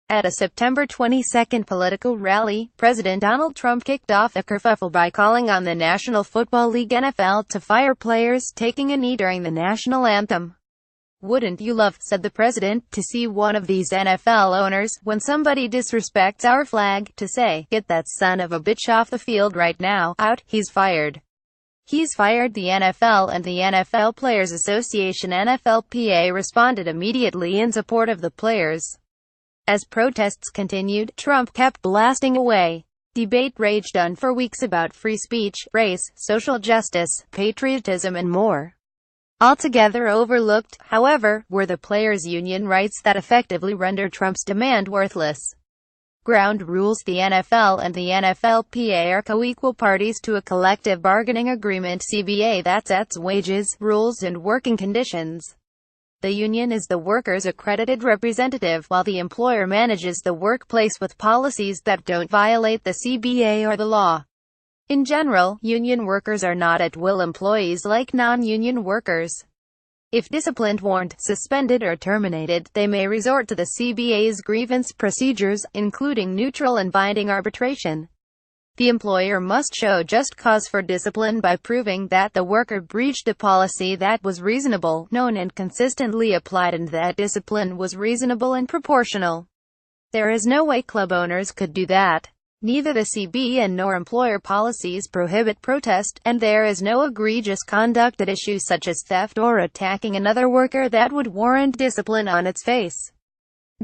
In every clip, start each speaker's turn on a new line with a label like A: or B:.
A: At a September 22 political rally, President Donald Trump kicked off a kerfuffle by calling on the National Football League (NFL) to fire players taking a knee during the national anthem. "Wouldn't you love," said the president, "to see one of these NFL owners, when somebody disrespects our flag, to say, 'Get that son of a bitch off the field right now, out, he's fired.'" He's fired. The NFL and the NFL Players Association (NFLPA) responded immediately in support of the players. As protests continued, Trump kept blasting away. Debate raged on for weeks about free speech, race, social justice, patriotism and more. Altogether overlooked, however, were the players' union rights that effectively rendered Trump's demand worthless. Ground rules. The NFL and the NFLPA are co-equal parties to a collective bargaining agreement (CBA) that sets wages, rules and working conditions. The union is the workers' accredited representative, while the employer manages the workplace with policies that don't violate the CBA or the law. In general, union workers are not at-will employees like non-union workers. If disciplined, warned, suspended or terminated, they may resort to the CBA's grievance procedures, including neutral and binding arbitration. The employer must show just cause for discipline by proving that the worker breached a policy that was reasonable, known and consistently applied, and that discipline was reasonable and proportional. There is no way club owners could do that. Neither the CBA nor employer policies prohibit protest, and there is no egregious conduct at issue such as theft or attacking another worker that would warrant discipline on its face.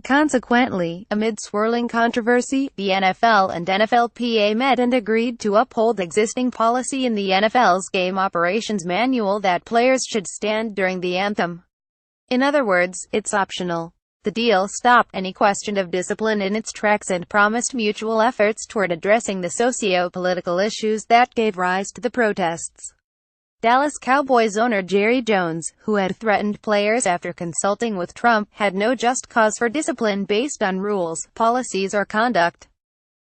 A: Consequently, amid swirling controversy, the NFL and NFLPA met and agreed to uphold existing policy in the NFL's Game Operations Manual that players should stand during the anthem. In other words, it's optional. The deal stopped any question of discipline in its tracks and promised mutual efforts toward addressing the socio-political issues that gave rise to the protests. Dallas Cowboys owner Jerry Jones, who had threatened players after consulting with Trump, had no just cause for discipline based on rules, policies or conduct.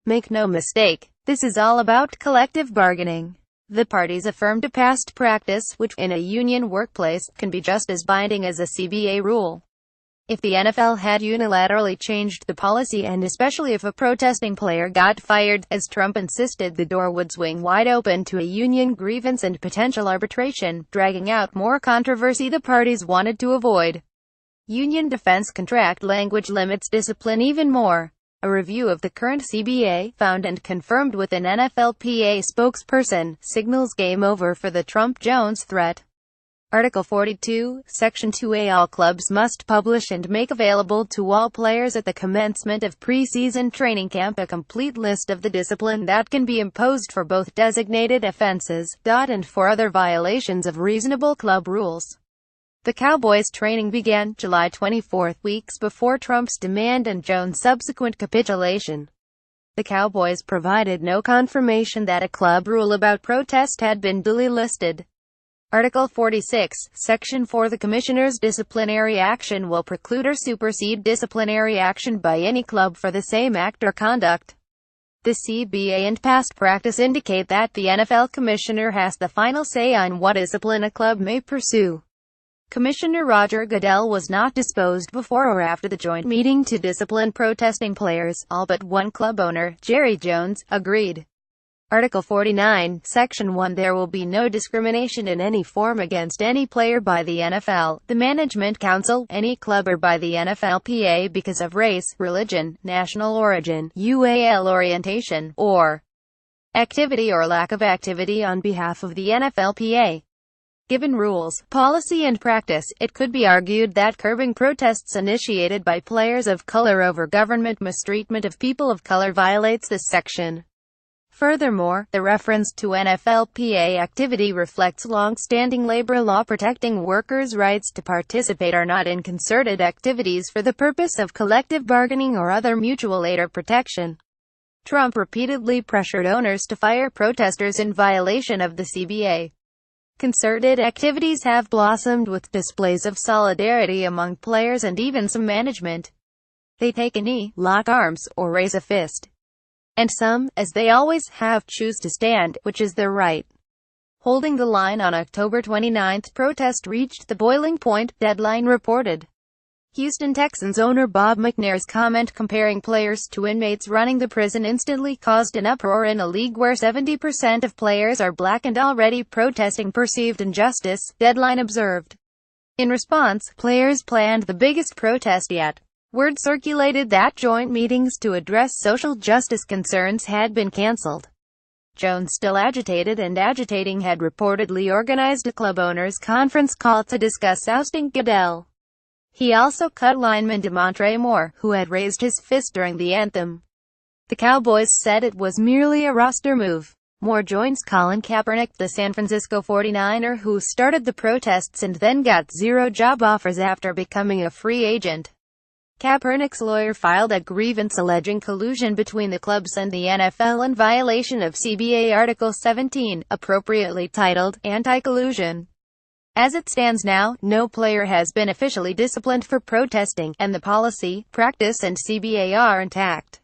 A: Make no mistake, this is all about collective bargaining. The parties affirmed a past practice, which, in a union workplace, can be just as binding as a CBA rule. If the NFL had unilaterally changed the policy, and especially if a protesting player got fired, as Trump insisted, the door would swing wide open to a union grievance and potential arbitration, dragging out more controversy the parties wanted to avoid. Union defense contract language limits discipline even more. A review of the current CBA, found and confirmed with an NFLPA spokesperson, signals game over for the Trump-Jones threat. Article 42, Section 2A. All clubs must publish and make available to all players at the commencement of preseason training camp a complete list of the discipline that can be imposed for both designated offenses, and for other violations of reasonable club rules. The Cowboys' training began July 24, weeks before Trump's demand and Jones' subsequent capitulation. The Cowboys provided no confirmation that a club rule about protest had been duly listed. Article 46, Section 4. The Commissioner's disciplinary action will preclude or supersede disciplinary action by any club for the same act or conduct. The CBA and past practice indicate that the NFL Commissioner has the final say on what discipline a club may pursue. Commissioner Roger Goodell was not disposed before or after the joint meeting to discipline protesting players. All but one club owner, Jerry Jones, agreed. Article 49, Section 1. There will be no discrimination in any form against any player by the NFL, the Management Council, any club or by the NFLPA because of race, religion, national origin, UAL orientation, or activity or lack of activity on behalf of the NFLPA. Given rules, policy and practice, it could be argued that curbing protests initiated by players of color over government mistreatment of people of color violates this section. Furthermore, the reference to NFLPA activity reflects long-standing labor law protecting workers' rights to participate or not in concerted activities for the purpose of collective bargaining or other mutual aid or protection. Trump repeatedly pressured owners to fire protesters in violation of the CBA. Concerted activities have blossomed with displays of solidarity among players and even some management. They take a knee, lock arms, or raise a fist. And some, as they always have, choose to stand, which is their right. Holding the line on October 29, protest reached the boiling point, Deadline reported. Houston Texans owner Bob McNair's comment comparing players to inmates running the prison instantly caused an uproar in a league where 70% of players are black and already protesting perceived injustice, Deadline observed. In response, players planned the biggest protest yet. Word circulated that joint meetings to address social justice concerns had been canceled. Jones, still agitated and agitating, had reportedly organized a club owners' conference call to discuss ousting Goodell. He also cut lineman DeMontre Moore, who had raised his fist during the anthem. The Cowboys said it was merely a roster move. Moore joins Colin Kaepernick, the San Francisco 49er who started the protests and then got 0 job offers after becoming a free agent. Kaepernick's lawyer filed a grievance alleging collusion between the clubs and the NFL in violation of CBA Article 17, appropriately titled, Anti-Collusion. As it stands now, no player has been officially disciplined for protesting, and the policy, practice and CBA are intact.